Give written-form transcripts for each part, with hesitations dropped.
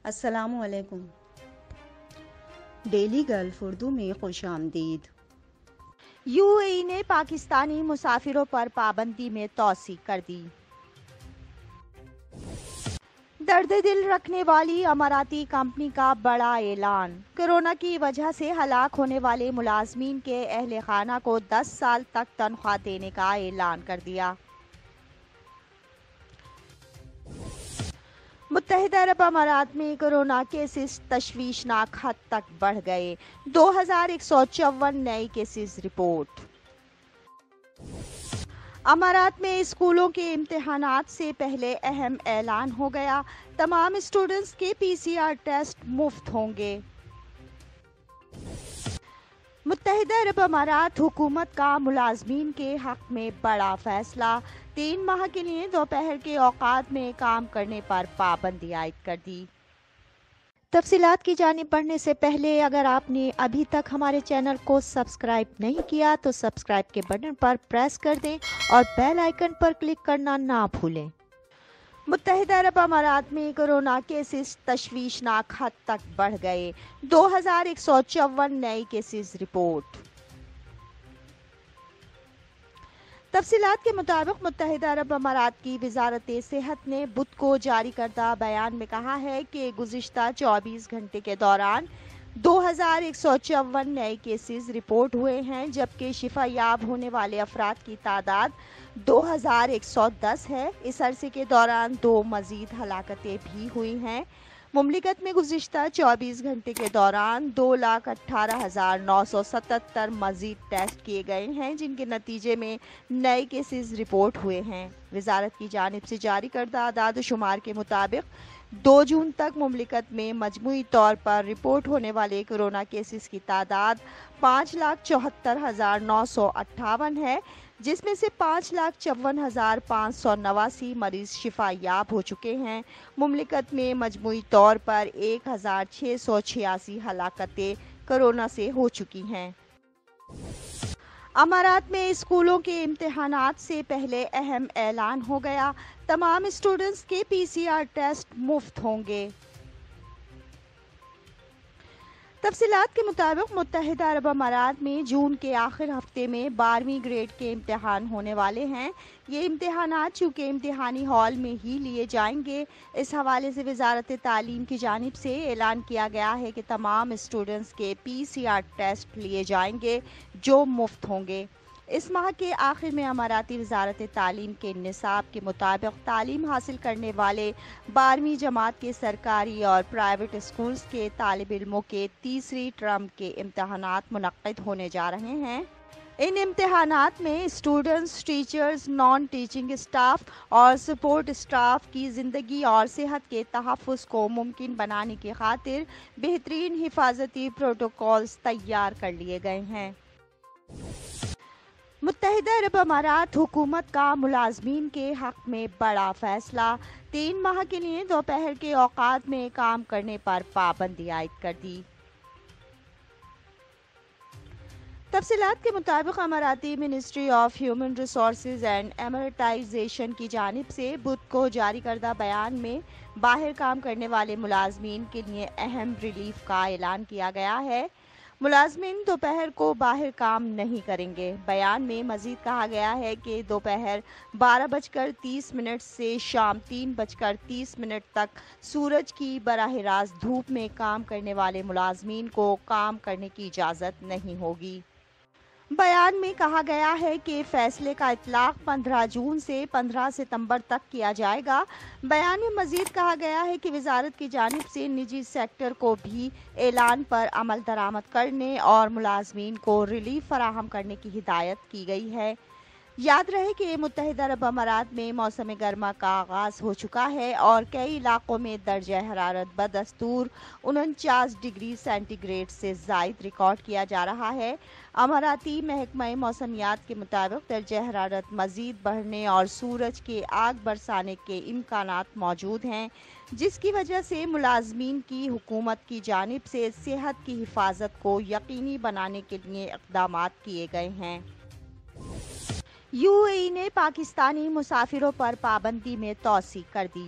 السلام علیکم۔ Daily golf Urdu میں خوش آمدید۔ یو اے ای نے پاکستانی مسافروں پر پابندی میں توسیع کر دی۔ درد دل رکھنے والی اماراتی کمپنی کا بڑا اعلان۔ کورونا کی وجہ سے ہلاک ہونے والے ملازمین کے اہل خانہ کو 10 سال تک تنخواہ دینے کا اعلان کر دیا۔ متحدہ عرب امارات میں کورونا کیسز تشویشناک حد تک بڑھ گئے، 2154 نئے کیسز رپورٹ۔ امارات میں اسکولوں کے امتحانات سے پہلے اہم اعلان ہو گیا، تمام اسٹوڈنٹس کے PCR ٹیسٹ مفت ہوں گے۔ متحدہ عرب امارات حکومت کا ملازمین کے حق میں بڑا فیصلہ، 3 ماہ کے لیے دوپہر کے اوقات میں کام کرنے پر پابندی عائد کر دی۔ تفصیلات کی جانب بڑھنے سے پہلے اگر آپ نے ابھی تک ہمارے چینل کو سبسکرائب نہیں کیا تو سبسکرائب کے بٹن پر پریس کر دیں اور بیل آئیکن پر کلک کرنا نہ بھولیں۔ متحدہ عرب امارات میں کورونا کیسز تشویشناک حد تک بڑھ گئے، 2154 نئے کیسز رپورٹ۔ تفصیلات کے مطابق متحدہ عرب امارات کی وزارت صحت نے بدھ کو جاری کردہ بیان میں کہا ہے کہ گزشتہ 24 گھنٹے کے دوران 2154 نئے کیسز رپورٹ ہوئے ہیں، جبکہ شفا یاب ہونے والے افراد کی تعداد 2110 ہے۔ اس عرصے کے دوران 2 مزید ہلاکتیں بھی ہوئی ہیں۔ مملکت میں گزشتہ 24 گھنٹے کے دوران 2,18,977 مزید ٹیسٹ کیے گئے ہیں، جن کے نتیجے میں نئے کیسز رپورٹ ہوئے ہیں۔ وزارت کی جانب سے جاری کردہ اعداد و شمار کے مطابق 2 جون تک مملکت میں مجموعی طور پر رپورٹ ہونے والے کورونا کیسز کی تعداد 5,74,958 ہے، جس میں سے 5,54,589 مریض شفا یاب ہو چکے ہیں۔ مملکت میں مجموعی طور پر 1,686 ہلاکتیں کورونا سے ہو چکی ہیں۔ امارات میں اسکولوں کے امتحانات سے پہلے اہم اعلان ہو گیا، تمام اسٹوڈنٹس کے PCR ٹیسٹ مفت ہوں گے۔ تفصیلات کے مطابق متحدہ عرب امارات میں جون کے آخر ہفتے میں 12ویں گریڈ کے امتحان ہونے والے ہیں۔ یہ امتحانات چونکہ امتحانی ہال میں ہی لیے جائیں گے، اس حوالے سے وزارت تعلیم کی جانب سے اعلان کیا گیا ہے کہ تمام اسٹوڈنٹس کے PCR ٹیسٹ لیے جائیں گے جو مفت ہوں گے۔ اس ماہ کے آخر میں اماراتی وزارت تعلیم کے نصاب کے مطابق تعلیم حاصل کرنے والے 12ویں جماعت کے سرکاری اور پرائیویٹ اسکولز کے طالب علموں کے تیسری ٹرم کے امتحانات منعقد ہونے جا رہے ہیں۔ ان امتحانات میں students, teachers, naan teaching staff اور سپورٹ اسٹاف کی زندگی اور صحت کے تحفظ کو ممکن بنانے کی خاطر بہترین حفاظتی پروٹوکولز تیار کر لیے گئے ہیں۔ متحدہ عرب امارات حکومت کا ملازمین کے حق میں بڑا فیصلہ، 3 ماہ کے لیے دوپہر کے اوقات میں کام کرنے پر پابندی عائد کر دی۔ تفصیلات کے مطابق اماراتی Ministry of Human Resources and Emiratisation کی جانب سے بدھ کو جاری کردہ بیان میں باہر کام کرنے والے ملازمین کے لیے اہم ریلیف کا اعلان کیا گیا ہے۔ ملازمین دوپہر کو باہر کام نہیں کریں گے۔ بیان میں مزید کہا گیا ہے کہ دوپہر 12:30 سے شام 3:30 تک سورج کی براہ راست دھوپ میں کام کرنے والے ملازمین کو کام کرنے کی اجازت نہیں ہوگی۔ بیان میں کہا گیا ہے کہ فیصلے کا اطلاق 15 جون سے 15 ستمبر تک کیا جائے گا۔ بیان میں مزید کہا گیا ہے کہ وزارت کی جانب سے نجی سیکٹر کو بھی اعلان پر عمل درآمد کرنے اور ملازمین کو ریلیف فراہم کرنے کی ہدایت کی گئی ہے۔ یاد رہے کہ متحدہ عرب امارات میں موسم گرما کا آغاز ہو چکا ہے اور کئی علاقوں میں درجہ حرارت بدستور 49 ڈگری سینٹی گریڈ سے زائد ریکارڈ کیا جا رہا ہے۔ اماراتی محکمہ موسمیات کے مطابق درجہ حرارت مزید بڑھنے اور سورج کے آگ برسانے کے امکانات موجود ہیں، جس کی وجہ سے ملازمین کی حکومت کی جانب سے صحت کی حفاظت کو یقینی بنانے کے لیے اقدامات کیے گئے ہیں۔ یو اے ای نے پاکستانی مسافروں پر پابندی میں توسیع کر دی۔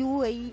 UAE